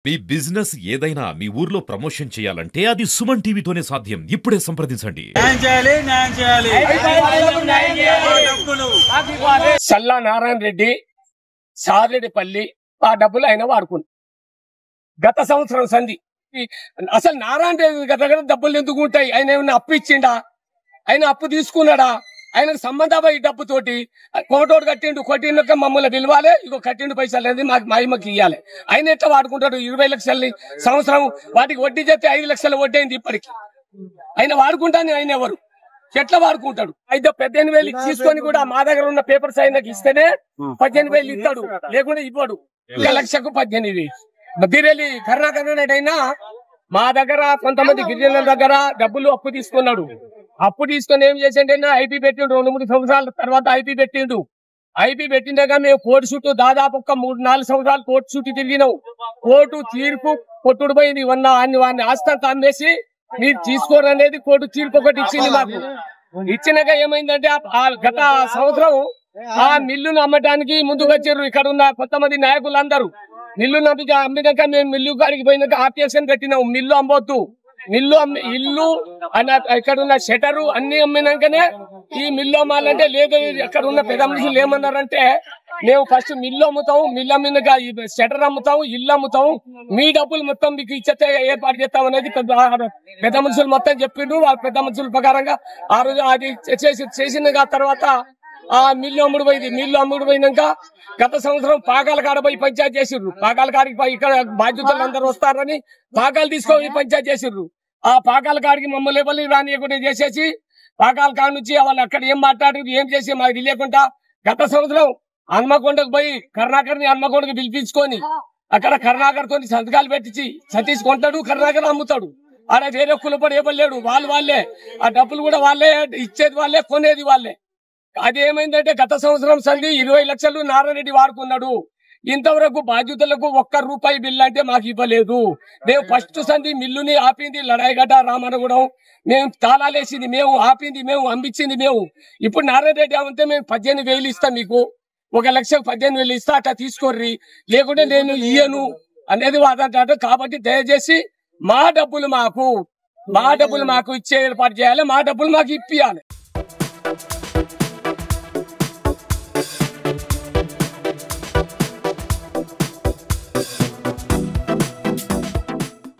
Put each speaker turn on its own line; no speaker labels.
మీ business ఏదైనా మీ ఊర్లో promotion చేయాలంటే అది సుమన్ టీవీతోనే సాధ్యం. ఇప్పుడే సంప్రదించండి.
సల్లా నారాయణ రెడ్డి సారెడ్డిపల్లి ఆ డబ్బులు ఆయన వాడుకుంది. గత సంవత్సరం సంధి అసలు నారాయణ రెడ్డి దగ్గర డబ్బులు ఎందుకు ఉంటాయి? ఆయన ఏమన్నా అప్పు ఇచ్చిండా? ఆయన అప్పు తీసుకున్నాడా? ఆయనకు సంబంధం ఈ డబ్బుతోటి కోటోడు కట్టిండు, కొట్టిండు మమ్మల్ని పిలవాలి, ఇగో కట్టిండు పైసలు అనేది మాకు మహిమకి ఇవ్వాలి. ఆయన ఎట్లా వాడుకుంటాడు? 20 లక్షలు సంవత్సరం వాటికి వడ్డీ చెప్తే 5 లక్షల వడ్డీ అయింది ఇప్పటికి. ఆయన వాడుకుంటాను. ఆయన ఎవరు ఎట్లా వాడుకుంటాడు? అయితే 18,000 తీసుకొని కూడా మా దగ్గర ఉన్న పేపర్స్ ఆయనకి ఇస్తేనే 18,000 ఇస్తాడు, లేకుంటే ఇవ్వడు. 1 లక్షకు 18,000. మధ్యరెల్లి కరుణాకర్ అయినా మా దగ్గర కొంతమంది గిరిజనుల దగ్గర డబ్బులు అప్పు తీసుకున్నాడు. అప్పు తీసుకొని ఏం చేసిండే, ఐపీ పెట్టిండు. 2-3 సంవత్సరాల తర్వాత ఐపీ పెట్టిండు. ఐపీ పెట్టిండగా మేము కోర్టు చుట్టూ దాదాపు ఒక 3-4 సంవత్సరాలు కోర్టు చుట్టూ తిరిగినాం. కోర్టు తీర్పు కొట్టుడు పోయింది. వాడిని ఆస్తంతా అమ్మేసి మీరు తీసుకోరనేది కోర్టు తీర్పు ఒకటి ఇచ్చింది మాకు. ఇచ్చినాక ఏమైందంటే గత సంవత్సరం ఆ మిల్లును అమ్మటానికి ముందుకు వచ్చారు ఇక్కడ ఉన్న కొంతమంది నాయకులందరూ. మిల్లు అమ్మినాక మేము మిల్లు కాడికి పోయినాక ఆప్షన్ పెట్టినాం, మిల్లు అమ్మొద్దు, ఇల్లు అన్న ఇక్కడ ఉన్న షటరు అన్ని అమ్మినాకనే ఈ మిల్లు అమ్మాలంటే లేదు. అక్కడ ఉన్న పెద్ద మనుషులు ఏమన్నారంటే, మేము ఫస్ట్ మిల్లు అమ్ముతాం, మిల్లు అమ్మినాక షటర్ అమ్ముతాం, ఇల్లు అమ్ముతాం, మీ డబ్బులు మొత్తం మీకు ఇచ్చే ఏర్పాటు చేస్తాం అనేది పెద్ద మనుషులు మొత్తం చెప్పిండు. వాళ్ళ పెద్ద మనుషుల ప్రకారంగా ఆ రోజు అది చేసిన తర్వాత ఆ మిల్లు అమ్ముడు పోయింది. మిల్లు అమ్ముడు పోయినాక గత సంవత్సరం పాకాల కాడ పోయి పంచాయతీ చేసిర్రు. పాకాల కాడికి పోయి ఇక్కడ బాధ్యతలు అందరూ వస్తారని పాకాలు తీసుకొని పంచాయతీ చేసిర్రు. ఆ పాకాల కాడికి మమ్మల్ని ఎవరి రానియకుండా చేసేసి పాకాల కాడ నుంచి వాళ్ళు అక్కడ ఏం మాట్లాడారు ఏం చేసి మాకు తెలియకుండా గత సంవత్సరం హన్మకొండకు పోయి కరుణాకర్ని హన్మకొండకు పిలిపించుకొని అక్కడ కరుణాకర్ తోని సంతకాలు పెట్టించి సతీష్ కొంటాడు, కరుణాకర్ అమ్ముతాడు. ఆడ వేరే కులపడి ఇవ్వలేడు, వాళ్ళే ఆ డబ్బులు కూడా వాళ్ళే ఇచ్చేది, వాళ్ళే కొనేది వాళ్ళే. అది ఏమైందంటే గత సంవత్సరం సంధి 20 లక్షలు నారాయణరెడ్డి వాడుకున్నాడు. ఇంతవరకు బాధ్యతలకు 1 రూపాయి బిల్లు అంటే మాకు ఇవ్వలేదు. మేము ఫస్ట్ సంధి మిల్లుని ఆపింది లడాయిగడ్డ రామనగూడెం. మేము తాళాలేసింది మేము, ఆపింది మేము, అమ్మించింది మేము. ఇప్పుడు నారాయణరెడ్డి ఏమంటే మేము 18,000 ఇస్తాం, మీకు 1 లక్షకు 18,000 ఇస్తా, అట్లా తీసుకోర్రి, లేకుంటే నేను ఇయ్యను అనేది వాదంటాడు. కాబట్టి దయచేసి మా డబ్బులు మాకు ఇచ్చే ఏర్పాటు చేయాలి, మా డబ్బులు మాకు ఇప్పియాలి.